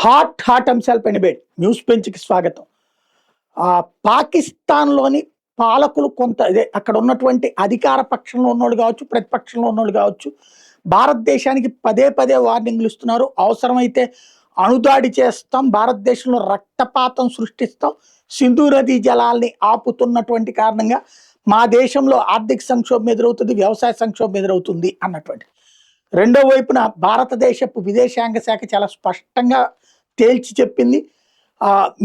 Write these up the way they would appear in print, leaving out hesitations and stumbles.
Hot అంశాలపైన bait news పెంచ్కి స్వాగతం. పాకిస్తాన్లోని పాలకులు కొంత అక్కడ ఉన్నటువంటి అధికార పక్షంలో ఉన్నోళ్ళు కావచ్చు, ప్రతిపక్షంలో ఉన్నోళ్ళు కావచ్చు, భారతదేశానికి పదే పదే వార్నింగ్లు ఇస్తున్నారు. అవసరమైతే అణుదాడి చేస్తాం, భారతదేశంలో రక్తపాతం సృష్టిస్తాం, సింధు నదీ జలాల్ని ఆపుతున్నటువంటి కారణంగా మా దేశంలో ఆర్థిక సంక్షోభం ఎదురవుతుంది, వ్యవసాయ సంక్షోభం ఎదురవుతుంది అన్నటువంటి. రెండో వైపున భారతదేశపు విదేశాంగ శాఖ చాలా స్పష్టంగా తేల్చి చెప్పింది,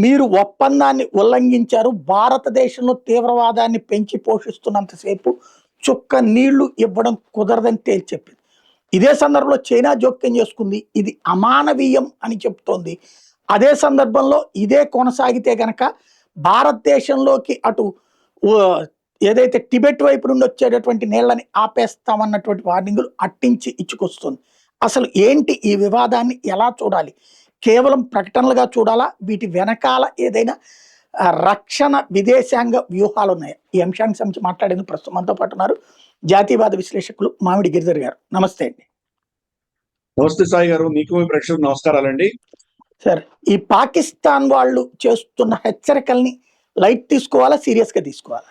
మీరు ఒప్పందాన్ని ఉల్లంఘించారు, భారతదేశంలో తీవ్రవాదాన్ని పెంచి పోషిస్తున్నంతసేపు చుక్క నీళ్లు ఇవ్వడం కుదరదని తేల్చి చెప్పింది. ఇదే సందర్భంలో చైనా జోక్యం చేసుకుంది, ఇది అమానవీయం అని చెప్తోంది. అదే సందర్భంలో ఇదే కొనసాగితే గనక భారతదేశంలోకి అటు ఏదైతే టిబెట్ వైపు నుండి వచ్చేటటువంటి నీళ్ళని ఆపేస్తామన్నటువంటి వార్నింగులు అట్టించి ఇచ్చుకొస్తుంది. అసలు ఏంటి ఈ వివాదాన్ని ఎలా చూడాలి? కేవలం ప్రకటనలుగా చూడాలా? వీటి వెనకాల ఏదైనా రక్షణ విదేశాంగ వ్యూహాలు ఉన్నాయా? ఈ అంశానికి సంబంధించి మాట్లాడేందుకు ప్రస్తుతం మనతో పాటు ఉన్నారు జాతీయవాద విశ్లేషకులు మామిడి గిరిధర్ గారు. నమస్తే అండి. నమస్తే సాయి గారు, మీకు మీ ప్రేక్షకులకు నమస్కారాలండి. సార్, ఈ పాకిస్తాన్ వాళ్ళు చేస్తున్న హెచ్చరికల్ని లైట్ తీసుకోవాలా, సీరియస్ గా తీసుకోవాలా?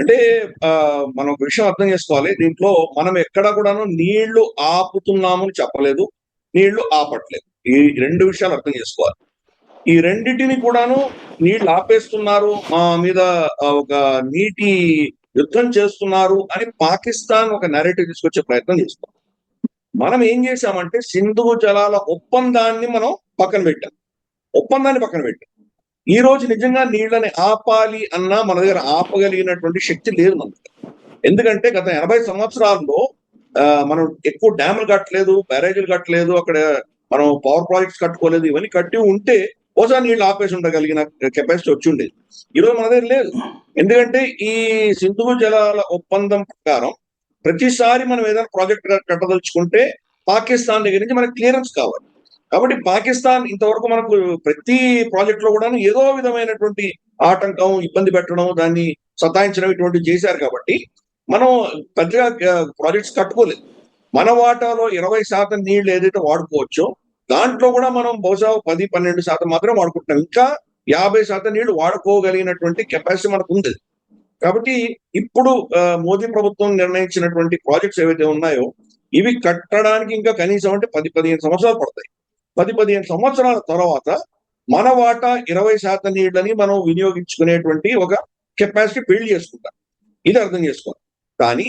అంటే మనం ఒక విషయం అర్థం చేసుకోవాలి. దీంట్లో మనం ఎక్కడ కూడాను నీళ్లు ఆపుతున్నామని చెప్పలేదు, నీళ్లు ఆపట్లేదు. ఈ రెండు విషయాలు అర్థం చేసుకోవాలి. ఈ రెండింటిని కూడాను నీళ్లు ఆపేస్తున్నారు, మా మీద ఒక నీటి యుద్ధం చేస్తున్నారు అని పాకిస్తాన్ ఒక నెరేటివ్ తీసుకొచ్చే ప్రయత్నం చేస్తాం. మనం ఏం చేశామంటే సింధు జలాల ఒప్పందాన్ని మనం పక్కన పెట్టాం. ఈ రోజు నిజంగా నీళ్ళని ఆపాలి అన్నా మన దగ్గర ఆపగలిగినటువంటి శక్తి లేదు మనకు. ఎందుకంటే గత 80 సంవత్సరాల్లో మనం ఎక్కువ డ్యాములు కట్టలేదు, బ్యారేజీలు కట్టలేదు, అక్కడ మనం పవర్ ప్రాజెక్ట్స్ కట్టుకోలేదు. ఇవన్నీ కట్టి ఉంటే ఒకసారి నీళ్ళు ఆపేసి ఉండగలిగిన కెపాసిటీ వచ్చి ఉండేది. ఈరోజు మన దగ్గర లేదు. ఎందుకంటే ఈ సింధు జలాల ఒప్పందం ప్రకారం ప్రతిసారి మనం ఏదైనా ప్రాజెక్ట్ కట్టదలుచుకుంటే పాకిస్తాన్ దగ్గర నుంచి మనకి క్లియరెన్స్ కావాలి. కాబట్టి పాకిస్తాన్ ఇంతవరకు మనకు ప్రతి ప్రాజెక్ట్ లో కూడా ఏదో విధమైనటువంటి ఆటంకం, ఇబ్బంది పెట్టడం, దాన్ని సతాయించడం ఇటువంటివి చేశారు. కాబట్టి మనం పెద్దగా ప్రాజెక్ట్స్ కట్టుకోలేదు. మన వాటాలో 20% నీళ్లు ఏదైతే వాడుకోవచ్చో దాంట్లో కూడా మనం బహుశా 10-12% మాత్రం వాడుకుంటున్నాం. ఇంకా 50% నీళ్లు వాడుకోగలిగినటువంటి కెపాసిటీ మనకు ఉంది. కాబట్టి ఇప్పుడు మోదీ ప్రభుత్వం నిర్ణయించినటువంటి ప్రాజెక్ట్స్ ఏవైతే ఉన్నాయో ఇవి కట్టడానికి ఇంకా కనీసం అంటే 10-15 సంవత్సరాలు పడతాయి. 10-15 సంవత్సరాల తర్వాత మన వాటా 20% నీళ్ళని మనం వినియోగించుకునేటువంటి ఒక కెపాసిటీ బిల్డ్ చేసుకుంటాం. ఇది అర్థం చేసుకోవాలి. కానీ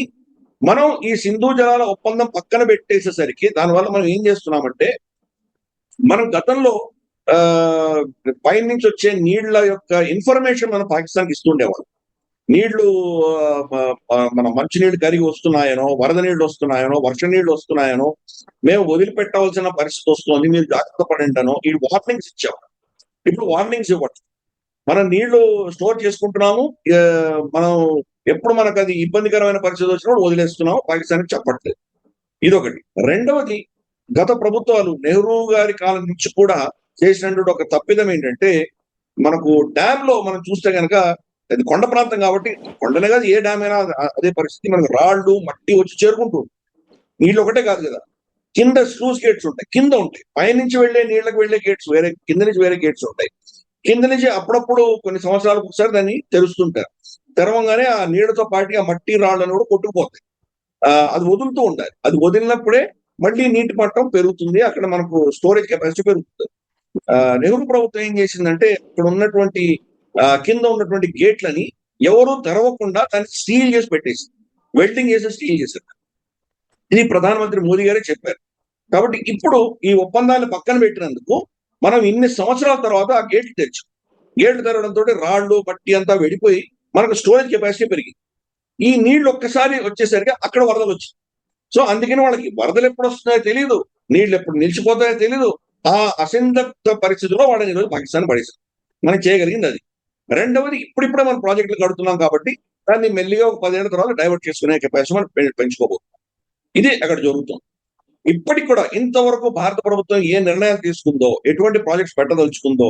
మనం ఈ సింధు జలాల ఒప్పందం పక్కన పెట్టేసేసరికి దానివల్ల మనం ఏం చేస్తున్నామంటే, మనం గతంలో పైన నుంచి వచ్చే నీళ్ల యొక్క ఇన్ఫర్మేషన్ మనం పాకిస్తాన్కి ఇస్తుండేవాళ్ళం. నీళ్లు మన మంచినీళ్ళు కరిగి వస్తున్నాయనో, వరద నీళ్లు వస్తున్నాయనో, వర్ష నీళ్లు వస్తున్నాయనో, మేము వదిలిపెట్టవలసిన పరిస్థితి వస్తుంది, మీరు జాగ్రత్త పడంటానో ఈ వార్నింగ్స్ ఇచ్చాము. ఇప్పుడు వార్నింగ్స్ ఇవ్వట్లేదు. మనం నీళ్లు స్టోర్ చేసుకుంటున్నాము, మనం ఎప్పుడు మనకు అది ఇబ్బందికరమైన పరిస్థితి వచ్చినప్పుడు వదిలేస్తున్నాము, పాకిస్తాన్కి చెప్పట్లేదు. ఇదొకటి. రెండవది, గత ప్రభుత్వాలు నెహ్రూ గారి కాలం నుంచి కూడా చేసినటువంటి ఒక తప్పిదం ఏంటంటే, మనకు డ్యామ్ లో మనం చూస్తే కనుక అది కొండ ప్రాంతం కాబట్టి కొండనే కాదు, ఏ డ్యామ్ అయినా అదే పరిస్థితి. మనకు రాళ్ళు మట్టి వచ్చి చేరుకుంటూ నీళ్ళు ఒకటే కాదు కదా, కింద స్లూస్ గేట్స్ ఉంటాయి, కింద ఉంటాయి. పైనుంచి వెళ్లే నీళ్ళకి వెళ్లే గేట్స్ వేరే, కింద నుంచి వేరే గేట్స్ ఉంటాయి. కింద నుంచి అప్పుడప్పుడు కొన్ని సంవత్సరాలకు ఒకసారి దాన్ని తెరుస్తుంటారు. తెరవంగానే ఆ నీళ్ళతో పాటు ఆ మట్టి రాళ్ళను కూడా కొట్టుకుపోతాయి. అది వదులుతూ ఉండాలి. అది వదిలినప్పుడే మళ్ళీ నీటి మట్టం పెరుగుతుంది, అక్కడ మనకు స్టోరేజ్ కెపాసిటీ పెరుగుతుంది. నెహ్రూ ప్రభుత్వం ఏం చేసిందంటే ఇక్కడ ఉన్నటువంటి కింద ఉన్నటువంటి గేట్లని ఎవరు తెరవకుండా దాన్ని స్టీల్ చేసి పెట్టేసి, వెల్డింగ్ చేసి స్టీల్ చేశారు. ఇది ప్రధానమంత్రి మోదీ గారే చెప్పారు. కాబట్టి ఇప్పుడు ఈ ఒప్పందాన్ని పక్కన పెట్టినందుకు మనం ఇన్ని సంవత్సరాల తర్వాత ఆ గేట్లు తెరిచాం. గేట్లు తెరవడంతో రాళ్ళు మట్టి అంతా వెళ్ళిపోయి మనకు స్టోరేజ్ కెపాసిటీ పెరిగింది. ఈ నీళ్లు ఒక్కసారి వచ్చేసరికి అక్కడ వరదలు వచ్చింది. సో అందుకని వాళ్ళకి వరదలు ఎప్పుడు వస్తున్నాయో తెలియదు, నీళ్లు ఎప్పుడు నిలిచిపోతాయో తెలియదు. ఆ అసందిగ్ధ పరిస్థితిలో వాళ్ళని ఈరోజు పాకిస్తాన్ పడేసారు. మనం చేయగలిగింది అది. రెండవది, ఇప్పుడిప్పుడే మనం ప్రాజెక్టులు కడుతున్నాం కాబట్టి దాన్ని మెల్లిగా ఒక 10 ఏళ్ల తర్వాత డైవర్ట్ చేసుకునే కెపాసిటీ మనం పెంచుకోబోతున్నాం. ఇది అక్కడ జరుగుతుంది. ఇప్పటికి కూడా ఇంతవరకు భారత ప్రభుత్వం ఏ నిర్ణయాలు తీసుకుందో, ఎటువంటి ప్రాజెక్ట్స్ పెట్టదలుచుకుందో,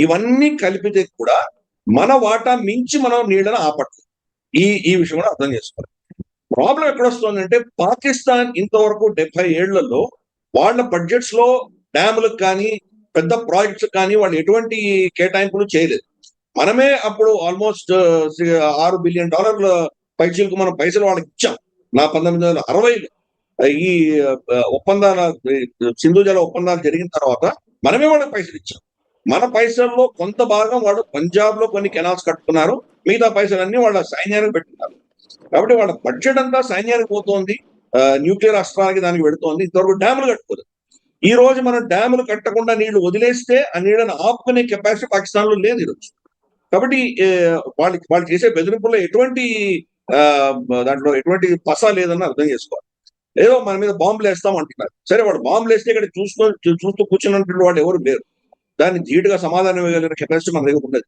ఇవన్నీ కలిపితే కూడా మన వాటా మించి మనం నీళ్ళని ఆపట్లేదు. ఈ విషయం కూడా అర్థం చేసుకోవాలి. ప్రాబ్లం ఎక్కడ వస్తుందంటే, పాకిస్తాన్ ఇంతవరకు 70 ఏళ్లలో వాళ్ళ బడ్జెట్స్ లో డ్యాములకు కానీ పెద్ద ప్రాజెక్ట్స్ కానీ వాళ్ళు ఎటువంటి కేటాయింపులు చేయలేదు. మనమే అప్పుడు ఆల్మోస్ట్ $6 బిలియన్ పైచీలకు మనం పైసలు వాళ్ళకి ఇచ్చాం. 1960లో ఈ ఒప్పందాల సింధు జల ఒప్పందాలు జరిగిన తర్వాత మనమే వాళ్ళకి పైసలు ఇచ్చాం. మన పైసల్లో కొంత భాగం వాళ్ళు పంజాబ్ లో కొన్ని కెనాల్స్ కట్టుకున్నారు, మిగతా పైసలన్నీ వాళ్ళ సైన్యానికి పెట్టుకున్నారు. కాబట్టి వాళ్ళ బడ్జెట్ అంతా సైన్యానికి పోతోంది, న్యూక్లియర్ అస్త్రానికి దానికి పెడుతోంది. ఇంతవరకు డ్యాములు కట్టుకోలేదు. ఈ రోజు మనం డ్యాములు కట్టకుండా నీళ్లు వదిలేస్తే ఆ నీళ్ళని ఆపుకునే కెపాసిటీ పాకిస్తాన్ లో లేదు ఈరోజు. కాబట్టి వాళ్ళు చేసే బెదిరింపుల్లో ఎటువంటి దాంట్లో ఎటువంటి పస లేదని అర్థం చేసుకోవాలి. ఏదో మన మీద బాంబులు వేస్తాం అంటున్నారు. సరే, వాడు బాంబులు వేస్తే ఇక్కడ చూస్తూ కూర్చున్నటువంటి వాళ్ళు ఎవరు లేరు. దాన్ని ధీటుగా సమాధానం ఇవ్వగలిగిన కెపాసిటీ మన దగ్గర ఉండదు.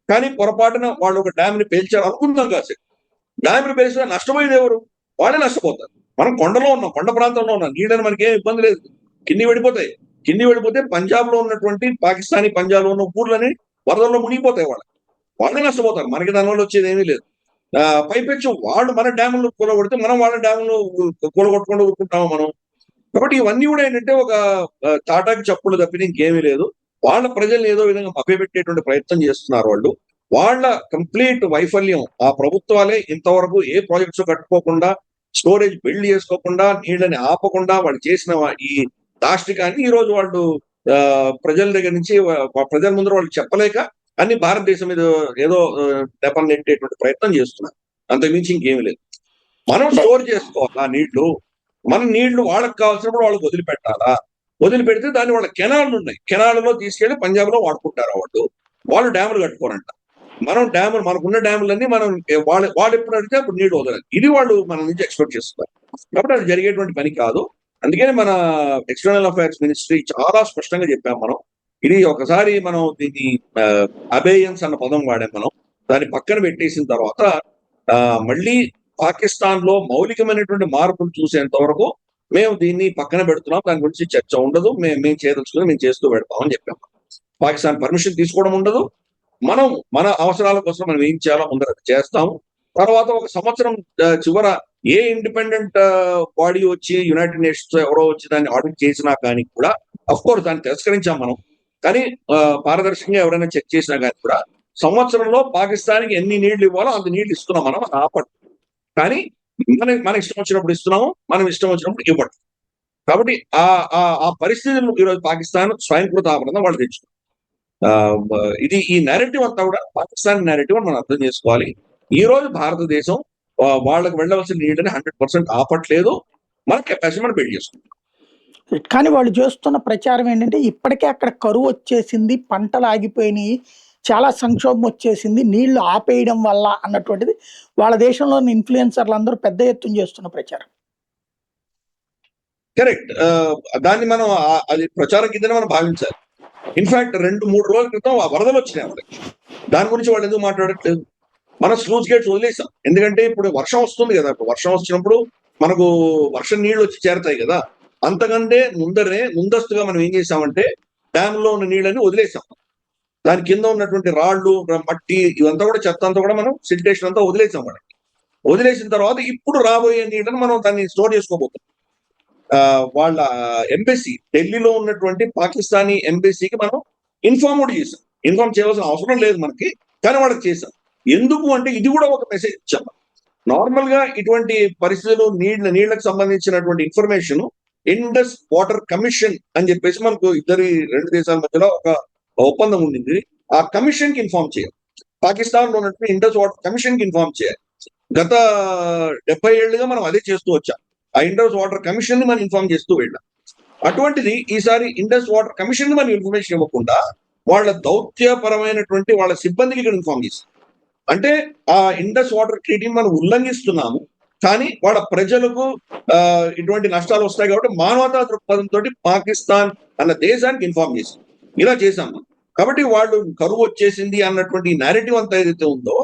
కానీ పొరపాటున వాళ్ళు ఒక డ్యామ్ ని పేల్చారు అనుకుందాం కాసేపు. డ్యామ్ ని పేల్చినా నష్టపోయేది ఎవరు? వాళ్ళే నష్టపోతారు. మనం కొండలో ఉన్నాం, కొండ ప్రాంతంలో ఉన్నాం, నీళ్ళని మనకి ఏం ఇబ్బంది లేదు. కింది వెళ్ళిపోతాయి. కింది వెళ్ళిపోతే పంజాబ్ లో ఉన్నటువంటి పాకిస్తానీ పంజాబ్ లో ఉన్న ఊర్లని వరదల్లో మునిగిపోతాయి. వాళ్ళే నష్టపోతారు. మనకి దానివల్ల వచ్చేది ఏమీ లేదు. పైపెచ్చు వాళ్ళు మన డ్యాములు కూలగొడితే మనం వాళ్ళ డ్యాములు కూలగొట్టుకుంటూ ఊరుకుంటాము మనం. కాబట్టి ఇవన్నీ కూడా ఏంటంటే ఒక తాటాకి చప్పుడు తప్పిన ఇంకేమీ లేదు. వాళ్ళ ప్రజల్ని ఏదో విధంగా మభ్యపెట్టేటువంటి ప్రయత్నం చేస్తున్నారు వాళ్ళు. వాళ్ళ కంప్లీట్ వైఫల్యం, ఆ ప్రభుత్వాలే ఇంతవరకు ఏ ప్రాజెక్ట్స్ కట్టుకోకుండా, స్టోరేజ్ బిల్డ్ చేసుకోకుండా, నీళ్ళని ఆపకుండా వాళ్ళు చేసిన ఈ దాష్టికాన్ని ఈ రోజు వాళ్ళు ప్రజల దగ్గర నుంచి ప్రజల ముందర వాళ్ళు చెప్పలేక అన్ని భారతదేశం మీద ఏదో నెపం నెట్టేటువంటి ప్రయత్నం చేస్తున్నారు. అంతకుమించి ఇంకేమీ లేదు. మనం స్టోర్ చేసుకోవాలి ఆ నీళ్లు. మన నీళ్లు వాళ్ళకి కావాల్సినప్పుడు వాళ్ళకి వదిలిపెట్టాలా? వదిలిపెడితే దాన్ని వాళ్ళ కెనాళ్ళు ఉన్నాయి, కెనాల్లో తీసుకెళ్లి పంజాబ్ లో వాడుకుంటారు. వాళ్ళు డ్యాములు కట్టుకోరంట. మనం డ్యాములు, మనకున్న డ్యాములన్నీ మనం వాళ్ళు ఎప్పుడు అడిగితే అప్పుడు నీళ్లు వదలాలి. ఇది వాళ్ళు మన నుంచి ఎక్స్పెక్ట్ చేస్తున్నారు. కాబట్టి అది జరిగేటువంటి పని కాదు. అందుకని మన ఎక్స్టర్నల్ అఫైర్స్ మినిస్ట్రీ చాలా స్పష్టంగా చెప్పాం మనం. ఇది ఒకసారి మనం దీన్ని అబేయన్స్ అన్న పదం వాడాం మనం. దాన్ని పక్కన పెట్టేసిన తర్వాత మళ్ళీ పాకిస్తాన్ లో మౌలికమైనటువంటి మార్పులు చూసేంత వరకు మేము దీన్ని పక్కన పెడుతున్నాం, దాని గురించి చర్చ ఉండదు, మేము చేయదలుచుకుని మేము చేస్తూ పెడతామని చెప్పాము. పాకిస్తాన్ పర్మిషన్ తీసుకోవడం ఉండదు. మనం మన అవసరాల కోసం మనం ఏం చేయాలో ముందర చేస్తాము. తర్వాత ఒక సంవత్సరం చివర ఏ ఇండిపెండెంట్ బాడీ వచ్చి యునైటెడ్ నేషన్స్ ఎవరో వచ్చి దాన్ని ఆడిట్ చేసినా కానీ కూడా, అఫ్ కోర్స్ దాన్ని తిరస్కరించాం మనం. కానీ పారదర్శకంగా ఎవరైనా చెక్ చేసినా కానీ కూడా సంవత్సరంలో పాకిస్తాన్కి ఎన్ని నీళ్లు ఇవ్వాలో అంత నీళ్లు ఇస్తున్నాం మనం ఆపట్టు. కానీ మన ఇష్టం వచ్చినప్పుడు ఇస్తున్నాము, మనం ఇష్టం వచ్చినప్పుడు ఇవ్వట్లేదు. కాబట్టి ఆ పరిస్థితులు ఈరోజు పాకిస్తాన్ స్వయంకృత ఆపడంగా వాళ్ళు తెచ్చుకున్నారు. ఇది ఈ నేరేటివ్ అంతా కూడా పాకిస్తాన్ నేరేటివ్ మనం అర్థం చేసుకోవాలి. ఈ రోజు భారతదేశం వాళ్ళకి వెళ్ళవలసిన నీళ్ళని 100% ఆపట్లేదు. మన కెపాసిటీ మనం బిల్డ్ చేసుకుంటాం. కానీ వాళ్ళు చేస్తున్న ప్రచారం ఏంటంటే ఇప్పటికే అక్కడ కరువు వచ్చేసింది, పంటలు ఆగిపోయినాయి, చాలా సంక్షోభం వచ్చేసింది, నీళ్లు ఆపేయడం వల్ల అన్నటువంటిది వాళ్ళ దేశంలోని ఇన్ఫ్లుయెన్సర్లు అందరూ పెద్ద ఎత్తున చేస్తున్న ప్రచారం. కరెక్ట్. దాన్ని మనం అది ప్రచారం కిందనే మనం భావించాలి. ఇన్ఫాక్ట్ 2-3 రోజుల క్రితం వరదలు వచ్చినాయి వాళ్ళకి. దాని గురించి వాళ్ళు ఎందుకు మాట్లాడట్లేదు? మనం స్లూజ్ గేట్స్ వదిలేసాం. ఎందుకంటే ఇప్పుడు వర్షం వస్తుంది కదా. ఇప్పుడు వర్షం వచ్చినప్పుడు మనకు వర్షం నీళ్లు వచ్చి చేరతాయి కదా. అంతకంటే ముందస్తుగా మనం ఏం చేసామంటే డ్యామ్ లో ఉన్న నీళ్ళని వదిలేసాం. దాని కింద ఉన్నటువంటి రాళ్లు, మట్టి, ఇవంతా కూడా చెత్త అంతా కూడా మనం సిల్టేషన్ అంతా వదిలేసాం మనకి. వదిలేసిన తర్వాత ఇప్పుడు రాబోయే నీళ్ళని మనం దాన్ని స్టోర్ చేసుకోబోతున్నాం. వాళ్ళ ఎంబసీ, ఢిల్లీలో ఉన్నటువంటి పాకిస్తానీ ఎంబసీకి మనం ఇన్ఫార్మ్ చేసాం. ఇన్ఫార్మ్ చేయవలసిన అవసరం లేదు మనకి, కానీ వాళ్ళకి చేసాం. ఎందుకు అంటే ఇది కూడా ఒక మెసేజ్ ఇచ్చాం. నార్మల్ గా ఇటువంటి పరిస్థితులు నీళ్లకు సంబంధించినటువంటి ఇన్ఫర్మేషన్ ఇండస్ వాటర్ కమిషన్ అని చెప్పేసి మనకు రెండు దేశాల మధ్యలో ఒక ఒప్పందం ఉండింది. ఆ కమిషన్ కి ఇన్ఫార్మ్ చేయాలి. పాకిస్తాన్ లో ఉన్నటువంటి ఇండస్ వాటర్ కమిషన్ కి ఇన్ఫార్మ్ చేయాలి. గత 70 ఏళ్లుగా మనం అదే చేస్తూ వచ్చాం. ఆ ఇండస్ వాటర్ కమిషన్ ని మనం ఇన్ఫార్మ్ చేస్తూ వెళ్ళాం. అటువంటిది ఈసారి ఇండస్ వాటర్ కమిషన్ ని మనం ఇన్ఫర్మేషన్ ఇవ్వకుండా వాళ్ళ దౌత్యపరమైనటువంటి వాళ్ళ సిబ్బందికి ఇక్కడ ఇన్ఫార్మ్ చేస్తాం. అంటే ఆ ఇండస్ వాటర్ ట్రీటీని మనం ఉల్లంఘిస్తున్నాము, కానీ వాళ్ళ ప్రజలకు ఇటువంటి నష్టాలు వస్తాయి కాబట్టి మానవతా దృక్పథంతో పాకిస్తాన్ అన్న దేశానికి ఇన్ఫార్మ్ చేసాం. ఇలా చేశాము. కాబట్టి వాళ్ళు కరువు వచ్చేసింది అన్నటువంటి నేరేటివ్ అంతా ఏదైతే ఉందో,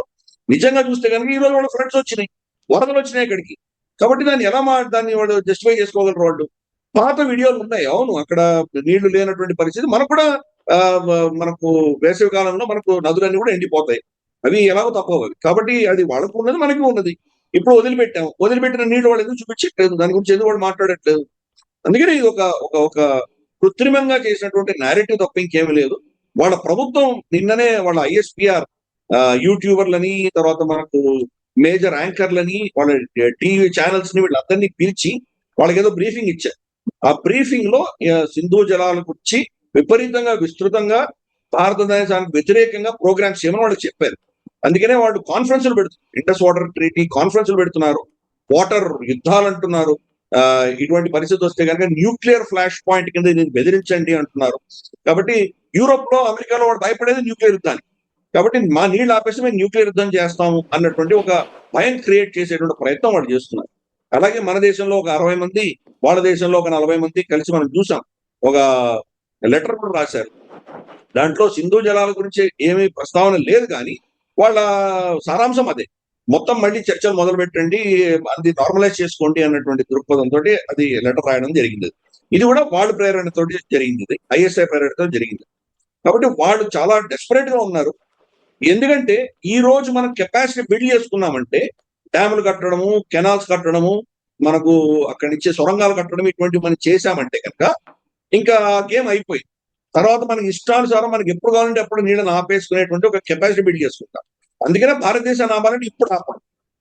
నిజంగా చూస్తే కనుక ఈ రోజు వాళ్ళ ఫ్లడ్స్ వచ్చినాయి, వరదలు వచ్చినాయి ఇక్కడికి. కాబట్టి దాన్ని వాళ్ళు జస్టిఫై చేసుకోగలరు. వాళ్ళు పాత వీడియోలు ఉన్నాయి. అవును, అక్కడ నీళ్లు లేనటువంటి పరిస్థితి. మనకు కూడా మనకు వేసవి కాలంలో మనకు నదులన్నీ కూడా ఎండిపోతాయి. అవి ఎలాగో తప్పవు. కాబట్టి అది వాళ్ళకు ఉన్నది, మనకి ఉన్నది. ఇప్పుడు వదిలిపెట్టిన నీళ్లు వాళ్ళు ఎందుకు చూపించట్లేదు, దాని గురించి ఎందుకు వాళ్ళు మాట్లాడట్లేదు. అందుకని ఇది ఒక కృత్రిమంగా చేసినటువంటి నేరేటివ్ తప్ప ఇంకేమీ లేదు. వాళ్ళ ప్రభుత్వం నిన్ననే వాళ్ళ ఐఎస్పీఆర్ యూట్యూబర్లని, తర్వాత మనకు మేజర్ యాంకర్లని, వాళ్ళ టీవీ ఛానల్స్ ని వీళ్ళందరినీ పిలిచి వాళ్ళకేదో బ్రీఫింగ్ ఇచ్చారు. ఆ బ్రీఫింగ్ లో సింధు జలాల గురించి విపరీతంగా విస్తృతంగా భారతదేశానికి వ్యతిరేకంగా ప్రోగ్రామ్స్ చేయమని వాళ్ళు చెప్పారు. అందుకనే వాళ్ళు కాన్ఫరెన్స్లు పెడుతున్నారు, ఇండస్ వాటర్ ట్రీటీ కాన్ఫరెన్స్లు పెడుతున్నారు, వాటర్ యుద్ధాలు అంటున్నారు. ఇటువంటి పరిస్థితి వస్తే కనుక న్యూక్లియర్ ఫ్లాష్ పాయింట్ కింద దీన్ని బెదిరించండి అంటున్నారు. కాబట్టి యూరోప్ లో, అమెరికాలో వాడు భయపడేది న్యూక్లియర్ యుద్ధానికి. కాబట్టి మా నీళ్లు ఆపేసి మేము న్యూక్లియర్ యుద్ధం చేస్తాము అన్నటువంటి ఒక భయం క్రియేట్ చేసేటువంటి ప్రయత్నం వాళ్ళు చేస్తున్నారు. అలాగే మన దేశంలో ఒక 60 మంది, వాళ్ళ దేశంలో ఒక 40 మంది కలిసి మనం చూసాం, ఒక లెటర్ కూడా రాశారు. దాంట్లో సింధు జలాల గురించి ఏమీ ప్రస్తావన లేదు, కానీ వాళ్ళ సారాంశం అదే. మొత్తం మళ్ళీ చర్చలు మొదలు పెట్టండి, అది నార్మలైజ్ చేసుకోండి అన్నటువంటి దృక్పథంతో అది లెటర్ రాయడం జరిగింది. ఇది కూడా వాళ్ళ ప్రేరణతో జరిగింది, ఐఎస్ఐ ప్రేరణతో జరిగింది. కాబట్టి వాళ్ళు చాలా డెస్పరేట్ గా ఉన్నారు. ఎందుకంటే ఈ రోజు మనం కెపాసిటీ బిల్డ్ చేసుకున్నామంటే, డ్యాములు కట్టడము, కెనాల్స్ కట్టడము, మనకు అక్కడి నుంచి సొరంగాలు కట్టడం, ఇటువంటివి మనం చేశామంటే కనుక ఇంకా గేమ్ అయిపోయింది. తర్వాత మనకి ఇష్టానుసారం మనకి ఎప్పుడు కావాలంటే అప్పుడు నీళ్ళని ఆపేసుకునేటువంటి ఒక కెపాసిటీ బిల్డ్ చేసుకుంటాం. అందుకనే భారతదేశాన్ని ఆపాలంటే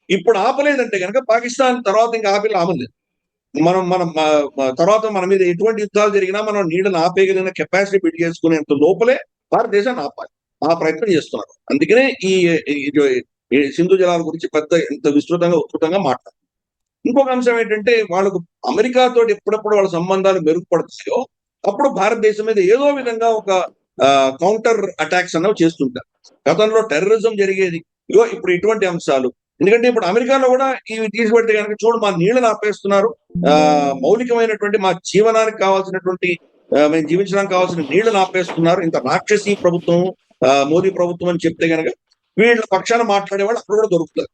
ఇప్పుడు ఆపలేదంటే కనుక పాకిస్తాన్ తర్వాత ఇంకా ఆపలేదు. మనం తర్వాత మన మీద ఎటువంటి యుద్ధాలు జరిగినా మనం నీళ్ళని ఆపేయగలిగిన కెపాసిటీ బిల్డ్ చేసుకునేంత లోపలే భారతదేశాన్ని ఆపాలి. ఆ ప్రయత్నం చేస్తున్నారు. అందుకనే ఈ సింధు జలాల గురించి ఇంత ఉధృతంగా మాట్లాడారు. ఇంకొక అంశం ఏంటంటే, వాళ్ళకు అమెరికాతో ఎప్పుడప్పుడు వాళ్ళ సంబంధాలు మెరుగుపడతాయో అప్పుడు భారతదేశం మీద ఏదో విధంగా ఒక కౌంటర్ అటాక్స్ అన్నవి చేస్తుంటారు. గతంలో టెర్రరిజం జరిగేది, ఇప్పుడు ఇటువంటి అంశాలు. ఎందుకంటే ఇప్పుడు అమెరికాలో కూడా ఇవి తీసుకెడితే కనుక చూడు, మా నీళ్ళని ఆపేస్తున్నారు, మౌలికమైనటువంటి మా జీవనానికి కావాల్సినటువంటి, మేము జీవించడానికి కావాల్సిన నీళ్ళని ఆపేస్తున్నారు, ఇంత రాక్షసీ ప్రభుత్వం మోదీ ప్రభుత్వం అని చెప్తే కనుక వీళ్ళ పక్షాన మాట్లాడేవాళ్ళు అక్కడ కూడా దొరుకుతారు.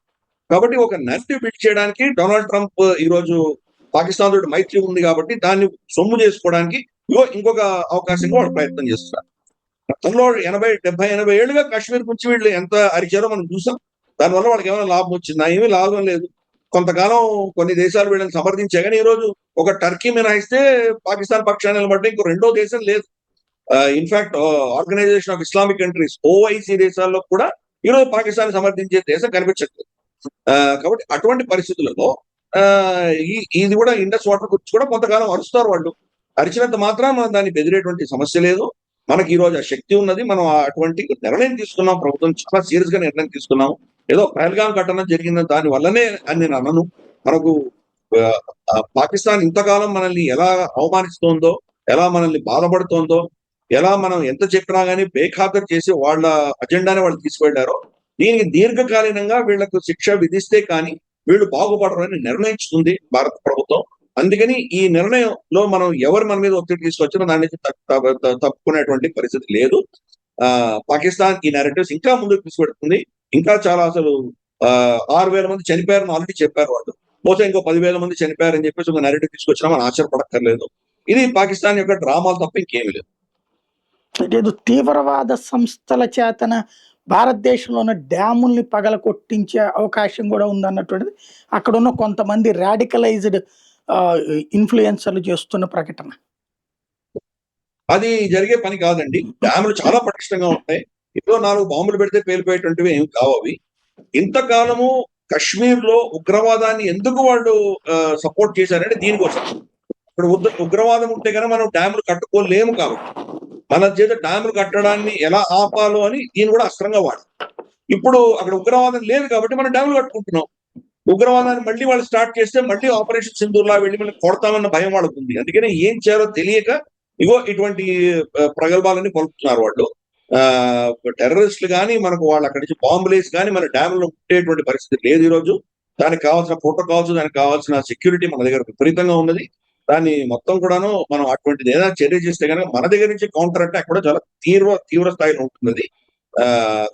కాబట్టి ఒక నెరేటివ్ బిల్డ్ చేయడానికి డొనాల్డ్ ట్రంప్ ఈ రోజు పాకిస్తాన్ తోటి మైత్రి ఉంది కాబట్టి దాన్ని సొమ్ము చేసుకోవడానికి ఇంకొక అవకాశంగా వాళ్ళు ప్రయత్నం చేస్తున్నారు. గతంలో 70-80 ఏళ్ళుగా కాశ్మీర్ గురించి వీళ్ళు ఎంత అరిచారో మనం చూసాం. దానివల్ల వాళ్ళకి ఏమైనా లాభం వచ్చిందా? ఏమీ లాభం లేదు. కొంతకాలం కొన్ని దేశాలు వీళ్ళని సమర్థించే, కానీ ఈ రోజు ఒక టర్కీ మినహాయిస్తే పాకిస్తాన్ పక్షాన్ని నిలబడ్డ ఇంకో రెండో దేశం లేదు. In fact organisation of Islamic countries, OIC దేశాల్లో కూడా ఈరోజు పాకిస్తాన్ సమర్థించే దేశం కనిపించట్లేదు. కాబట్టి అటువంటి పరిస్థితులలో ఇది కూడా ఇండస్ వాటర్ గురించి కూడా కొంతకాలం అరుస్తారు వాళ్ళు. అరిచినంత మాత్రం మనం దాన్ని బెదిరేటువంటి సమస్య లేదు. మనకి ఈ రోజు ఆ శక్తి ఉన్నది. మనం అటువంటి నిర్ణయం తీసుకున్నాం, ప్రభుత్వం చాలా సీరియస్ గా నిర్ణయం తీసుకున్నాం. ఏదో పహల్గాం ఘటన జరిగిన దాని వల్లనే అని నేను అనను. మనకు పాకిస్తాన్ ఇంతకాలం మనల్ని ఎలా అవమానిస్తోందో, ఎలా మనల్ని బాధపడుతోందో, ఎలా మనం ఎంత చెప్పినా గానీ బేఖాతరు చేసి వాళ్ళ అజెండాని వాళ్ళు తీసుకువెళ్లారో, దీనికి దీర్ఘకాలీనంగా వీళ్లకు శిక్ష విధిస్తే కానీ వీళ్ళు బాగుపడరని నిర్ణయించుకుంది భారత ప్రభుత్వం. అందుకని ఈ నిర్ణయంలో మనం ఎవరు మన మీద ఒత్తిడి తీసుకొచ్చినా దాని నుంచి తప్పుకునేటువంటి పరిస్థితి లేదు. పాకిస్తాన్ ఈ నెరేటివ్స్ ఇంకా ముందుకు తీసుకెడుతుంది. ఇంకా చాలా, అసలు 6,000 మంది చనిపోయారని ఆల్రెడీ చెప్పారు వాళ్ళు. బహుశా ఇంకో 10,000 మంది చనిపోయారని చెప్పేసి ఒక నెరేటివ్ తీసుకొచ్చినా మనం ఆశ్చర్యపడక్కర్లేదు. ఇది పాకిస్తాన్ యొక్క డ్రామాలు తప్ప ఇంకేమీ లేదు. లేదు, తీవ్రవాద సంస్థల చేతన భారతదేశంలో ఉన్న డ్యాముల్ని పగలగొట్టించే అవకాశం కూడా ఉందన్నటువంటిది అక్కడ ఉన్న కొంతమంది రాడికలైజ్డ్ ఇన్ఫ్లుయెన్సర్లు చేస్తున్న ప్రకటన. అది జరిగే పని కాదండి. డ్యాములు చాలా పటిష్టంగా ఉంటాయి. ఏదో 4 బాంబులు పెడితే పేలిపోయేటువంటివి ఏమి కావు అవి. ఇంతకాలము కశ్మీర్ లో ఉగ్రవాదాన్ని ఎందుకు వాళ్ళు సపోర్ట్ చేశారంటే దీనికోసం. ఇప్పుడు ఉగ్రవాదం ఉంటే కనుక మనం డ్యాములు కట్టుకోలేము. కాబట్టి మన చేత డ్యాములు కట్టడాన్ని ఎలా ఆపాలో అని దీన్ని కూడా అస్త్రంగా వాడు. ఇప్పుడు అక్కడ ఉగ్రవాదం లేదు కాబట్టి మనం డ్యాములు కట్టుకుంటున్నాం. ఉగ్రవాదాన్ని మళ్ళీ వాళ్ళు స్టార్ట్ చేస్తే మళ్ళీ ఆపరేషన్ సింధూర్లా వెళ్ళి మనం కొడతామన్న భయం వాళ్ళకు ఉంది. అందుకనే ఏం చేయాలో తెలియక ఇటువంటి ప్రగల్భాలని పలుకుతున్నారు వాళ్ళు. టెర్రరిస్టులు కానీ మనకు వాళ్ళు అక్కడి నుంచి బాంబులేసి కానీ మన డ్యాములో ఉండేటువంటి పరిస్థితి లేదు ఈ రోజు. దానికి కావాల్సిన ప్రోటోకాల్స్, దానికి కావాల్సిన సెక్యూరిటీ మన దగ్గర విపరీతంగా ఉన్నది. దాన్ని మొత్తం కూడాను మనం అటువంటిది ఏదైనా చర్య చేస్తే కనుక మన దగ్గర నుంచి కౌంటర్ అటాక్ కూడా చాలా తీవ్ర స్థాయిలో ఉంటుంది.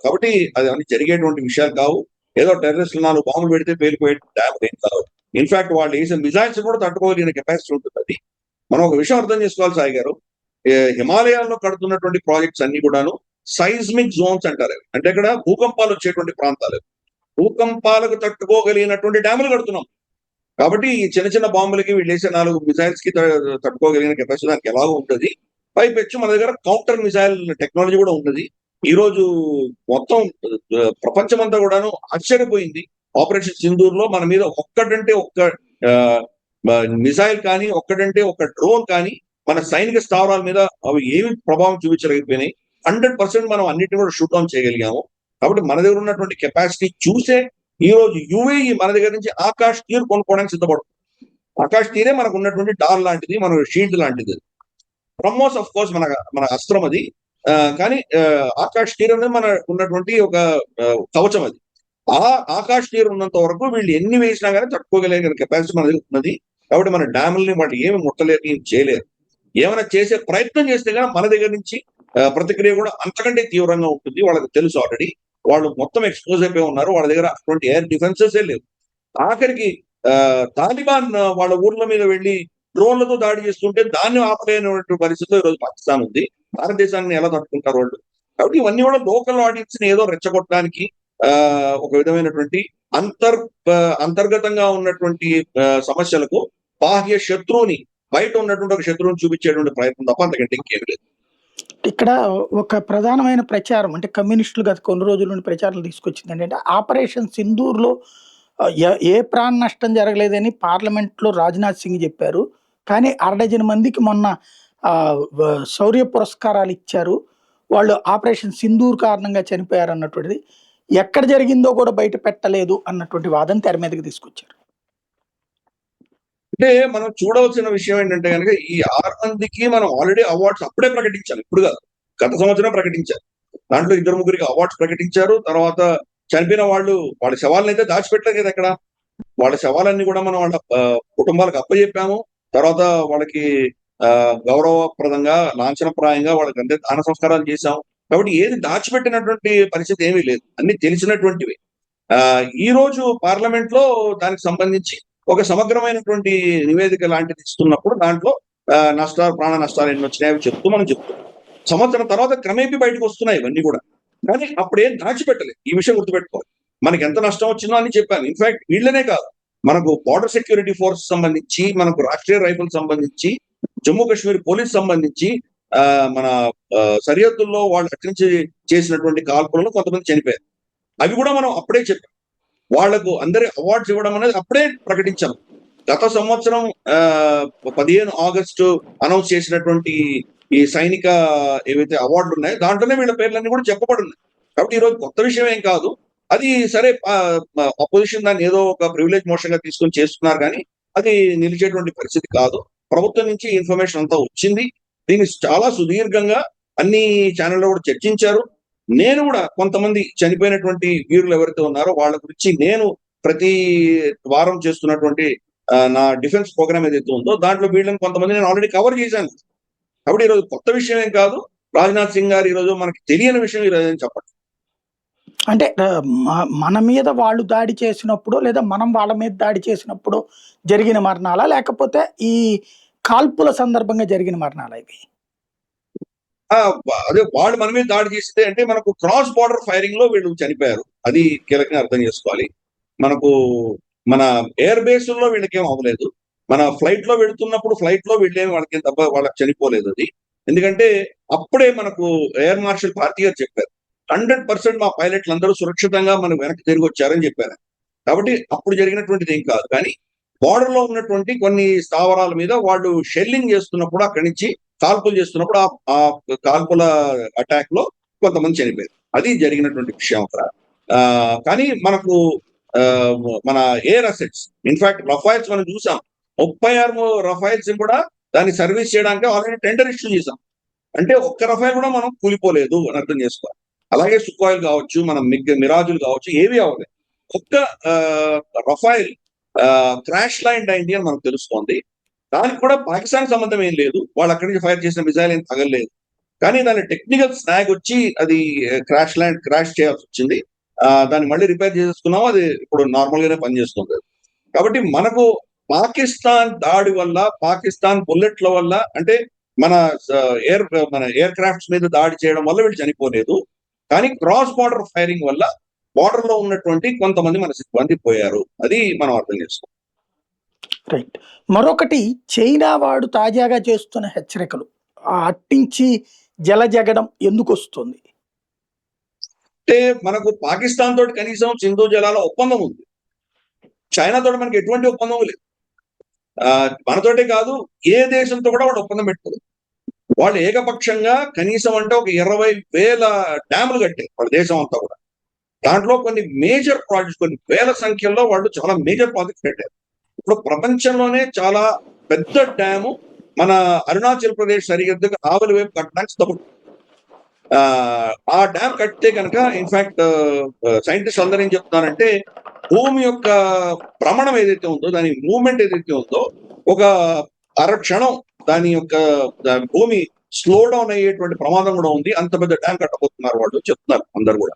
కాబట్టి అది అన్ని జరిగేటువంటి విషయాలు కావు. ఏదో టెర్రరిస్టులు 4 బాంబులు పెడితే పేలిపోయే డ్యామ్ ఏం కాదు. ఇన్ఫాక్ట్ వాళ్ళు వేసిన మిజైల్స్ కూడా తట్టుకోగలిగిన కెపాసిటీ ఉంటుంది. అది మనం ఒక విషయం అర్థం చేసుకోవాలి సాయి గారు. హిమాలయాల్లో కడుతున్నటువంటి ప్రాజెక్ట్స్ అన్ని కూడాను సైజ్మిక్ జోన్స్ అంటారు. అంటే ఇక్కడ భూకంపాలు వచ్చేటువంటి ప్రాంతాలు, భూకంపాలకు తట్టుకోగలిగినటువంటి డ్యాములు కడుతున్నాం. కాబట్టి ఈ చిన్న బాంబులకి వీళ్ళు వేసే 4 మిసైల్స్ కి తట్టుకోగలిగిన కెపాసిటీ దానికి ఎలాగో ఉంటుంది. పైపెచ్చు మన దగ్గర కౌంటర్ మిసైల్ టెక్నాలజీ కూడా ఉన్నది. ఈ రోజు మొత్తం ప్రపంచమంతా కూడాను ఆశ్చర్యపోయింది. ఆపరేషన్ సింధూర్ లో మన మీద ఒక్కటంటే ఒక్క మిసైల్ కానీ, ఒక్కటంటే ఒక్క డ్రోన్ కానీ మన సైనిక స్థావరాల మీద అవి ఏమి ప్రభావం చూపించలేకపోయినాయి. 100% మనం అన్నిటిని కూడా షూట్ డౌన్ చేయగలిగాము. కాబట్టి మన దగ్గర ఉన్నటువంటి కెపాసిటీ చూసే ఈ రోజు యుఏఈ మన దగ్గర నుంచి ఆకాష్ తీర్ కొనుక్కోవడానికి సిద్ధపడుతుంది. ఆకాష్ తీరే మనకు ఉన్నటువంటి డాల్ లాంటిది, మన షీల్డ్ లాంటిది. బ్రహ్మోస్ ఆఫ్ కోర్స్ మన మన అస్త్రం అది. కానీ ఆకాష్ తీర్ అనేది మన ఉన్నటువంటి ఒక కవచం అది. ఆ ఆకాష్ తీర్ ఉన్నంత వరకు వీళ్ళు ఎన్ని వేసినా కానీ తట్టుకోగలిగే కెపాసిటీ మన దగ్గర ఉన్నది. కాబట్టి మన డ్యాముల్ని వాళ్ళు ఏమి ముట్టలేరు, ఏమి చేయలేరు. ఏమైనా చేసే ప్రయత్నం చేస్తే కానీ మన దగ్గర నుంచి ప్రతిక్రియ కూడా అంతకంటే తీవ్రంగా ఉంటుంది. వాళ్ళకి తెలుసు ఆల్రెడీ. వాళ్ళు మొత్తం ఎక్స్పోజ్ అయిపోయి ఉన్నారు. వాళ్ళ దగ్గర అటువంటి ఎయిర్ డిఫెన్సెస్ లేవు. ఆఖరికి తాలిబాన్ వాళ్ళ ఊర్ల మీద వెళ్ళి డ్రోన్లతో దాడి చేస్తుంటే దాన్ని ఆపలేనటువంటి పరిస్థితిలో ఈరోజు పాకిస్తాన్ ఉంది. భారతదేశాన్ని ఎలా తట్టుకుంటారు వాళ్ళు? కాబట్టి ఇవన్నీ కూడా లోకల్ ఆడియన్స్ ని ఏదో రెచ్చగొట్టడానికి ఒక విధమైనటువంటి అంతర్గతంగా ఉన్నటువంటి సమస్యలకు బాహ్య శత్రువుని, బయట ఉన్నటువంటి ఒక శత్రువుని చూపించేటువంటి ప్రయత్నం తప్ప అంతకంటే ఇంకేమి లేదు. ఇక్కడ ఒక ప్రధానమైన ప్రచారం అంటే కమ్యూనిస్టులు గత కొన్ని రోజుల నుండి ప్రచారం తీసుకొచ్చింది ఏంటంటే ఆపరేషన్ సింధూర్లో ఏ ప్రాణ నష్టం జరగలేదని పార్లమెంట్లో రాజ్నాథ్ సింగ్ చెప్పారు. కానీ 1/2 మందికి మొన్న శౌర్య పురస్కారాలు ఇచ్చారు. వాళ్ళు ఆపరేషన్ సింధూర్ కారణంగా చనిపోయారు అన్నటువంటిది ఎక్కడ జరిగిందో కూడా బయట పెట్టలేదు అన్నటువంటి వాదన తెర మీదకి తీసుకొచ్చారు. అంటే మనం చూడవలసిన విషయం ఏంటంటే కనుక ఈ 6 మందికి మనం ఆల్రెడీ అవార్డ్స్ అప్పుడే ప్రకటించాలి. ఇప్పుడు కాదు, గత సంవత్సరం ప్రకటించారు. దాంట్లో 2-3 అవార్డ్స్ ప్రకటించారు. తర్వాత చనిపోయిన వాళ్ళ శవాలను అయితే దాచిపెట్టలేదు కదా ఎక్కడ. వాళ్ళ శవాలన్నీ కూడా మనం వాళ్ళ కుటుంబాలకు అప్పచెప్పాము. తర్వాత వాళ్ళకి గౌరవప్రదంగా, లాంఛనప్రాయంగా వాళ్ళకి అంతే దాన సంస్కారాలు చేశాము. కాబట్టి ఏది దాచిపెట్టినటువంటి పరిస్థితి ఏమీ లేదు. అన్ని తెలిసినటువంటివి. ఈ రోజు పార్లమెంట్ లో దానికి సంబంధించి ఒక సమగ్రమైనటువంటి నివేదిక లాంటిది ఇస్తున్నప్పుడు దాంట్లో ప్రాణ నష్టాలు ఎన్ని వచ్చినాయో చెప్తూ మనం చెప్తాం. సంవత్సరం తర్వాత క్రమేపీ బయటకు వస్తున్నాయి ఇవన్నీ కూడా. కానీ అప్పుడేం దాచిపెట్టలేదు. ఈ విషయం గుర్తుపెట్టుకోవాలి. మనకి ఎంత నష్టం వచ్చిందో అని చెప్పాను. ఇన్ఫాక్ట్ వీళ్ళనే కాదు, మనకు బార్డర్ సెక్యూరిటీ ఫోర్స్ సంబంధించి, మనకు రాష్ట్రీయ రైఫిల్ సంబంధించి, జమ్మూ కాశ్మీర్ పోలీస్ సంబంధించి, మన సరిహద్దుల్లో వాళ్ళు అక్కడి నుంచి చేసినటువంటి కాల్పులను కొంతమంది చనిపోయారు. అవి కూడా మనం అప్పుడే చెప్పాం. వాళ్లకు అందరి అవార్డ్స్ ఇవ్వడం అనేది అప్పుడే ప్రకటించాం. గత సంవత్సరం 15 ఆగస్టు అనౌన్స్ చేసినటువంటి ఈ సైనిక ఏవైతే అవార్డులు ఉన్నాయో దాంట్లోనే వీళ్ళ పేర్లన్నీ కూడా చెప్పబడున్నాయి. కాబట్టి ఈరోజు కొత్త విషయం ఏం కాదు. అది సరే, అపోజిషన్ దాన్ని ఏదో ఒక ప్రివిలేజ్ మోషన్ గా తీసుకొని చేస్తున్నారు, కానీ అది నిలిచేటువంటి పరిస్థితి కాదు. ప్రభుత్వం నుంచి ఇన్ఫర్మేషన్ అంతా వచ్చింది. దీన్ని చాలా సుదీర్ఘంగా అన్ని ఛానల్లో కూడా చర్చించారు. నేను కూడా కొంతమంది చనిపోయినటువంటి వీరులు ఎవరైతే ఉన్నారో వాళ్ళ గురించి నేను ప్రతి వారం చేస్తున్నటువంటి నా డిఫెన్స్ ప్రోగ్రామ్ ఏదైతే ఉందో దాంట్లో వీళ్ళని కొంతమంది నేను ఆల్రెడీ కవర్ చేశాను. కాబట్టి ఈరోజు కొత్త విషయం ఏం కాదు. రాజ్నాథ్ సింగ్ గారు ఈరోజు మనకి తెలియని విషయం ఈరోజు ఏం చెప్పండి. అంటే మన మీద వాళ్ళు దాడి చేసినప్పుడు లేదా మనం వాళ్ళ మీద దాడి చేసినప్పుడు జరిగిన మరణాలా, లేకపోతే ఈ కాల్పుల సందర్భంగా జరిగిన మరణాలా ఇవి? అదే వాళ్ళు మన మీద దాడి చేస్తే అంటే మనకు క్రాస్ బార్డర్ ఫైరింగ్ లో వీళ్ళు చనిపోయారు. అది కీలకంగా అర్థం చేసుకోవాలి. మనకు మన ఎయిర్ బేస్ల్లో వీళ్ళకేం అవ్వలేదు. మన ఫ్లైట్ లో వెళుతున్నప్పుడు ఫ్లైట్ లో వీళ్ళేమి వాళ్ళకి చనిపోలేదు. అది ఎందుకంటే అప్పుడే మనకు ఎయిర్ మార్షల్ భారతి గారు చెప్పారు, 100% మా పైలట్లు అందరూ సురక్షితంగా మనకు వెనక్కి తిరిగి వచ్చారని చెప్పారు. కాబట్టి అప్పుడు జరిగినటువంటిది ఏం కాదు. కానీ బార్డర్ లో ఉన్నటువంటి కొన్ని స్థావరాల మీద వాళ్ళు షెల్లింగ్ చేస్తున్నప్పుడు, అక్కడి నుంచి కాల్పులు చేస్తున్నప్పుడు ఆ కాల్పుల అటాక్ లో కొంతమంది చనిపోయారు. అది జరిగినటువంటి విషయం అక్కడ. కానీ మనకు మన ఎయిర్ అసెట్స్, ఇన్ఫాక్ట్ రఫైల్స్ మనం చూసాం. 36 రఫైల్స్ కూడా దాన్ని సర్వీస్ చేయడానికి ఆల్రెడీ టెండర్ ఇష్యూ చేసాం. అంటే ఒక్క రఫైల్ కూడా మనం కూలిపోలేదు అని అర్థం చేసుకోవాలి. అలాగే సుఖాయిలు కావచ్చు, మన మిరాజులు కావచ్చు, ఏవి అవ్వలేదు. ఒక్క రఫైల్ క్రాష్ ల్యాండ్ అయింది అని మనకు తెలుస్తోంది. దానికి కూడా పాకిస్తాన్ సంబంధం ఏం లేదు. వాళ్ళు అక్కడి నుంచి ఫైర్ చేసిన మిసైల్ ఏం తగలలేదు. కానీ దాని టెక్నికల్ స్నాగ్ వచ్చి అది క్రాష్ చేయాల్సి వచ్చింది. దాన్ని మళ్ళీ రిపేర్ చేసేసుకున్నాం. అది ఇప్పుడు నార్మల్ గానే పనిచేస్తుంది. కాబట్టి మనకు పాకిస్తాన్ దాడి వల్ల, పాకిస్తాన్ బుల్లెట్ల వల్ల, అంటే మన ఎయిర్ క్రాఫ్ట్స్ మీద దాడి చేయడం వల్ల వీళ్ళు చనిపోలేదు. కానీ క్రాస్ బార్డర్ ఫైరింగ్ వల్ల బార్డర్ లో ఉన్నటువంటి కొంతమంది మన సిబ్బంది పోయారు. అది మనం అర్థం చేసుకోవాలి. రైట్. మరొకటి, చైనా వాడు తాజాగా చేస్తున్న హెచ్చరికలు అట్టించి జలజగడం ఎందుకు వస్తుంది? అంటే మనకు పాకిస్తాన్ తోటి కనీసం సింధు జలాల ఒప్పందం ఉంది. చైనా తోటి మనకి ఎటువంటి ఒప్పందం లేదు. మనతోటే కాదు, ఏ దేశంతో కూడా వాళ్ళు ఒప్పందం పెట్టుకోలేదు. వాళ్ళు ఏకపక్షంగా కనీసం అంటే ఒక 20,000 డ్యాములు కట్టారు వాళ్ళ దేశం అంతా కూడా. దాంట్లో కొన్ని మేజర్ ప్రాజెక్ట్స్, కొన్ని వేల సంఖ్యలో వాళ్ళు చాలా మేజర్ ప్రాజెక్ట్స్ కట్టారు. ఇప్పుడు ప్రపంచంలోనే చాలా పెద్ద డ్యాము మన అరుణాచల్ ప్రదేశ్ సరిహద్దుకు ఆవలి వైపు కట్టడానికి సిద్ధపడుతుంది. ఆ డ్యామ్ కట్టితే కనుక ఇన్ఫాక్ట్ సైంటిస్ట్ అందరూ ఏం చెప్తున్నారంటే, భూమి యొక్క భ్రమణం ఏదైతే ఉందో, దాని మూవ్మెంట్ ఏదైతే ఉందో, ఒక అరక్షణం దాని యొక్క భూమి స్లో డౌన్ అయ్యేటువంటి ప్రమాదం కూడా ఉంది. అంత పెద్ద డ్యామ్ కట్టబోతున్నారు వాళ్ళు చెప్తున్నారు అందరు కూడా.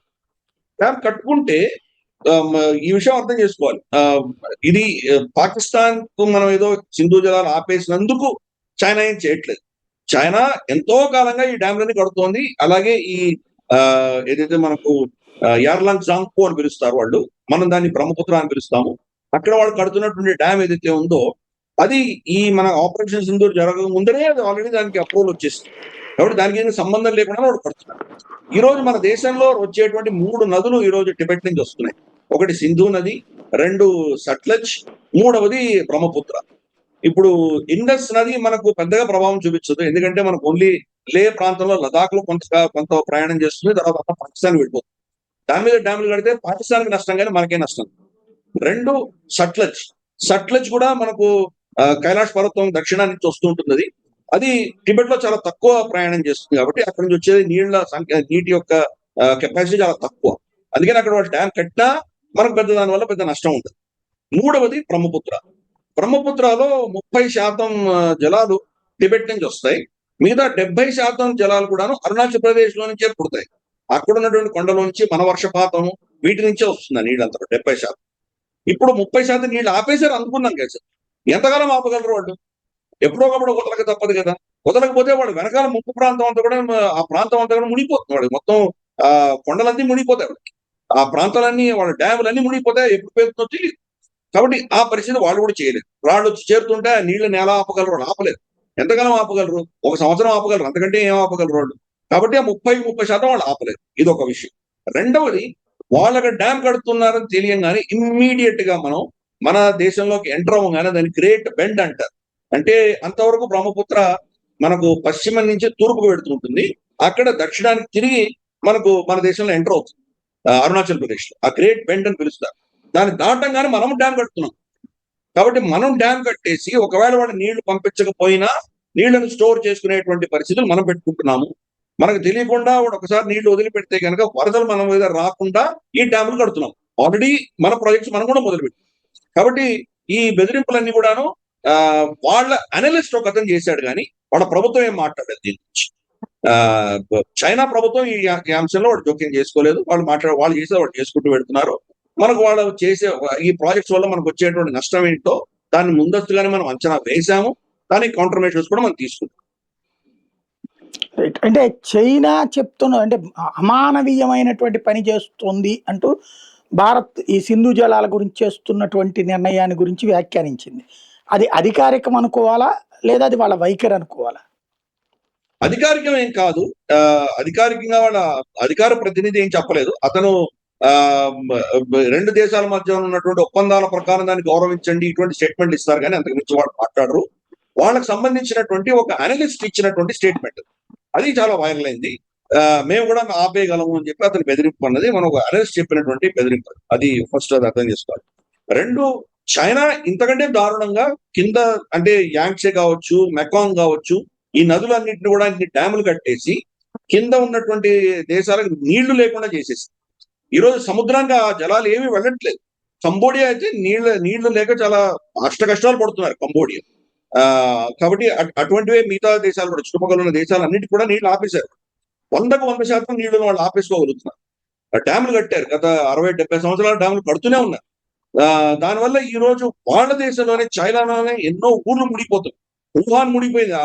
డ్యామ్ కట్టుకుంటే ఈ విషయం అర్థం చేసుకోవాలి. ఇది పాకిస్తాన్ కు మనం ఏదో సింధు జలాలు ఆపేసినందుకు చైనా ఏం చేయట్లేదు. చైనా ఎంతో కాలంగా ఈ డ్యామ్లని కడుతోంది. అలాగే ఈ ఏదైతే మనకు యార్లాంగ్ జాంగ్పో అని పిలుస్తారు వాళ్ళు, మనం దాన్ని బ్రహ్మపుత్ర అని పిలుస్తాము. అక్కడ వాళ్ళు కడుతున్నటువంటి డ్యామ్ ఏదైతే ఉందో, అది ఈ మన ఆపరేషన్ సింధూర్ జరగక ముందరే అది ఆల్రెడీ దానికి అప్రూవల్ వచ్చేసింది. కాబట్టి దానికి ఏం సంబంధం లేకుండా వాళ్ళు కడుతున్నారు. ఈ రోజు మన దేశంలో వచ్చేటువంటి 3 నదులు ఈ రోజు టిబెట్ నుంచి వస్తున్నాయి. ఒకటి సింధు నది, 2 సట్లెజ్, 3వది బ్రహ్మపుత్ర. ఇప్పుడు ఇండస్ నది మనకు పెద్దగా ప్రభావం చూపించదు. ఎందుకంటే మనకు ఓన్లీ లే ప్రాంతంలో, లదాఖ్ లో కొంత ప్రయాణం చేస్తుంది, తర్వాత పాకిస్తాన్ వెళ్ళిపోతుంది. దాని మీద డ్యాములు కడితే పాకిస్తాన్కి నష్టం కానీ మనకే నష్టం. 2 సట్లెజ్. సట్లెజ్ కూడా మనకు కైలాష్ పర్వతం దక్షిణాన్ని నుంచి వస్తూ ఉంటుంది. అది టిబెట్ లో చాలా తక్కువ ప్రయాణం చేస్తుంది కాబట్టి అక్కడి నుంచి వచ్చేది నీటి యొక్క కెపాసిటీ చాలా తక్కువ. అందుకని అక్కడ వాళ్ళు డ్యామ్ కట్టినా మనకు దాని వల్ల పెద్ద నష్టం ఉంటుంది. 3వది బ్రహ్మపుత్ర. బ్రహ్మపుత్రలో 30% జలాలు టిబెట్ నుంచి వస్తాయి. మిగతా 70% జలాలు కూడాను అరుణాచల్ ప్రదేశ్ లో నుంచే పుడతాయి. అక్కడ ఉన్నటువంటి కొండలో నుంచి మన వర్షపాతం వీటి నుంచే వస్తుంది నీళ్ళంతా 70%. ఇప్పుడు 30% నీళ్ళు ఆపేశారు అనుకున్నాం కదా సార్. ఎంతకాలం ఆపగలరు వాళ్ళు? ఎప్పుడో ఒకప్పుడు వదలక తప్పదు కదా. వదలకపోతే వాడు వెనకాల ముంపు ప్రాంతం అంతా కూడా, ఆ ప్రాంతం అంతా కూడా మునిగిపోతుంది. వాడు మొత్తం కొండలన్నీ మునిగిపోతాయి. ఆ ప్రాంతాలన్నీ, వాళ్ళ డ్యాములన్నీ మునిగిపోతాయి. ఎప్పుడు పేరుతో తెలియదు. కాబట్టి ఆ పరిస్థితి వాళ్ళు కూడా చేయలేదు. రాళ్ళు వచ్చి చేరుతుంటే ఆ నీళ్ళని ఎలా ఆపగలరు? వాళ్ళు ఆపలేరు. ఎంతకాలం ఆపగలరు? 1 సంవత్సరం ఆపగలరు, అంతకంటే ఏం ఆపగలరు వాళ్ళు? కాబట్టి ఆ 30% వాళ్ళు ఆపలేరు. ఇది ఒక విషయం. రెండవది, వాళ్ళకి డ్యామ్ కడుతున్నారని తెలియంగానే ఇమ్మీడియట్ గా మనం మన దేశంలోకి ఎంటర్ అవ్వగానే దాన్ని గ్రేట్ బెండ్ అంటారు. అంటే అంతవరకు బ్రహ్మపుత్ర మనకు పశ్చిమం నుంచి తూర్పుకు పెడుతుంటుంది. అక్కడ దక్షిణానికి తిరిగి మనకు మన దేశంలో ఎంటర్ అవుతుంది అరుణాచల్ ప్రదేశ్ లో. ఆ గ్రేట్ బెండ్ అని పిలుస్తారు. దాన్ని దాటంగానే మనం డ్యామ్ కడుతున్నాం. కాబట్టి మనం డ్యామ్ కట్టేసి ఒకవేళ వాళ్ళు నీళ్లు పంపించకపోయినా నీళ్లను స్టోర్ చేసుకునేటువంటి పరిస్థితులు మనం పెట్టుకుంటున్నాము. మనకు తెలియకుండా వాడు ఒకసారి నీళ్లు వదిలిపెడితే కనుక వరదలు మన మీద రాకుండా ఈ డ్యాములు కడుతున్నాం. ఆల్రెడీ మన ప్రాజెక్ట్స్ మనం కూడా మొదలుపెట్టాం. కాబట్టి ఈ బెదిరింపులన్నీ కూడాను వాళ్ళ అనలిస్ట్ ఒక అతను చేశాడు, కానీ వాళ్ళ ప్రభుత్వం ఏం మాట్లాడలేదు దీని గురించి. చైనా ప్రభుత్వం ఈ అంశంలో వాళ్ళు జోక్యం చేసుకోలేదు. వాళ్ళు చేసేది వాళ్ళు చేసుకుంటూ వెళ్తున్నారు. మనకు వాళ్ళు చేసే ఈ ప్రాజెక్ట్స్ వల్ల మనకు వచ్చేటువంటి నష్టం ఏంటో దాన్ని ముందస్తుగానే మనం అంచనా వేసాము. దానికి కౌంటర్ మెషర్స్ కూడా మనం తీసుకుంటాం. అంటే చైనా చెప్తున్న, అంటే అమానవీయమైనటువంటి పని చేస్తుంది అంటూ భారత్ ఈ సింధు జలాల గురించి చేస్తున్నటువంటి నిర్ణయాన్ని గురించి వ్యాఖ్యానించింది. అది అధికారికం అనుకోవాలా, లేదా అది వాళ్ళ వైఖరి అనుకోవాలా? అధికారికం ఏం కాదు. అధికారికంగా వాళ్ళ అధికార ప్రతినిధి ఏం చెప్పలేదు. అతను 2 దేశాల మధ్య ఉన్నటువంటి ఒప్పందాల ప్రకారం దాన్ని గౌరవించండి ఇటువంటి స్టేట్మెంట్ ఇస్తారు, కానీ అంతకు మించి వాళ్ళు మాట్లాడరు. వాళ్ళకి సంబంధించినటువంటి ఒక అనలిస్ట్ ఇచ్చినటువంటి స్టేట్మెంట్ అది చాలా వైరల్ అయింది. మేము కూడా ఆపేయగలము అని చెప్పి అతను బెదిరింపు అన్నది మనం ఒక అనలిస్ట్ చెప్పినటువంటి బెదిరింపు. అది ఫస్ట్ అది అర్థం చేసుకోవాలి. 2, చైనా ఇంతకంటే దారుణంగా కింద, అంటే యాంగ్సే కావచ్చు, మెకాంగ్ కావచ్చు, ఈ నదులన్నింటినీ కూడా డ్యాములు కట్టేసి కింద ఉన్నటువంటి దేశాలకు నీళ్లు లేకుండా చేసేసి ఈ రోజు సముద్రానికి ఆ జలాలు ఏమీ వెళ్ళట్లేదు. కంబోడియా అయితే నీళ్లు లేక చాలా అష్ట కష్టాలు పడుతున్నారు కంబోడియా. కాబట్టి అటువంటివే మిగతా దేశాలు కూడా, చుట్టుపక్కల ఉన్న దేశాలన్నిటికీ కూడా నీళ్లు ఆపేశారు. 100% నీళ్లను వాళ్ళు ఆపేసుకోగలుగుతున్నారు. డ్యాములు కట్టారు. గత 60-70 సంవత్సరాల డ్యాములు కడుతూనే ఉన్నారు. దానివల్ల ఈ రోజు వాళ్ళ దేశంలోనే, చైనాలోనే ఎన్నో ఊర్లు మునిగిపోతాయి. వుహాన్ మునిగిపోయింది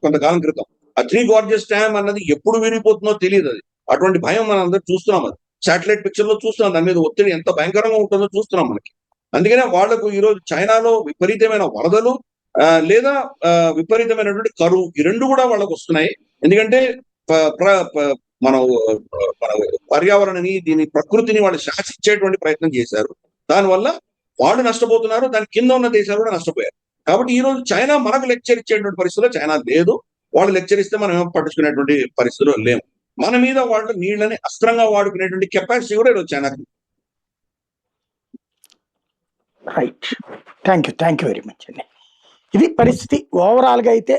కొంతకాలం క్రితం. ఆ 3 గార్జెస్ డ్యామ్ అన్నది ఎప్పుడు విరిగిపోతుందో తెలియదు. అది అటువంటి భయం మనం అందరూ చూస్తున్నాం. అది శాటిలైట్ పిక్చర్ లో చూస్తున్నాం. దాని మీద ఒత్తిడి ఎంత భయంకరంగా ఉంటుందో చూస్తున్నాం మనకి. అందుకనే వాళ్లకు ఈ రోజు చైనాలో విపరీతమైన వరదలు, లేదా విపరీతమైనటువంటి కరువు, ఈ రెండు కూడా వాళ్ళకు వస్తున్నాయి. ఎందుకంటే మనం మన పర్యావరణని, దీని ప్రకృతిని వాళ్ళు శాసించేటువంటి ప్రయత్నం చేశారు. దానివల్ల వాళ్ళు నష్టపోతున్నారు, దాని కింద ఉన్న దేశాలు కూడా నష్టపోయారు. కాబట్టి ఈ రోజు చైనా మనకు లెక్చర్ ఇచ్చేటువంటి పరిస్థితిలో చైనా లేదు. వాళ్ళు లెక్చర్ ఇస్తే మనం ఏమో పట్టించుకునేటువంటి పరిస్థితిలో లేము. మన మీద వాళ్ళు నీళ్ళని అస్త్రంగా వాడుకునేటువంటి కెపాసిటీ కూడా ఈరోజు చైనాకి. Right. Thank you very much అండి. ఇది పరిస్థితి. ఓవరాల్గా అయితే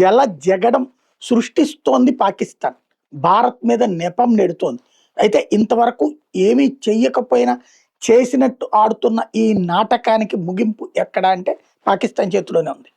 జల జగడం సృష్టిస్తోంది పాకిస్తాన్, భారత్ మీద నెపం నెడుతోంది. అయితే ఇంతవరకు ఏమీ చెయ్యకపోయినా చేసినట్టు ఆడుతున్న ఈ నాటకానికి ముగింపు ఎక్కడ అంటే పాకిస్తాన్ చేతిలోనే ఉంది.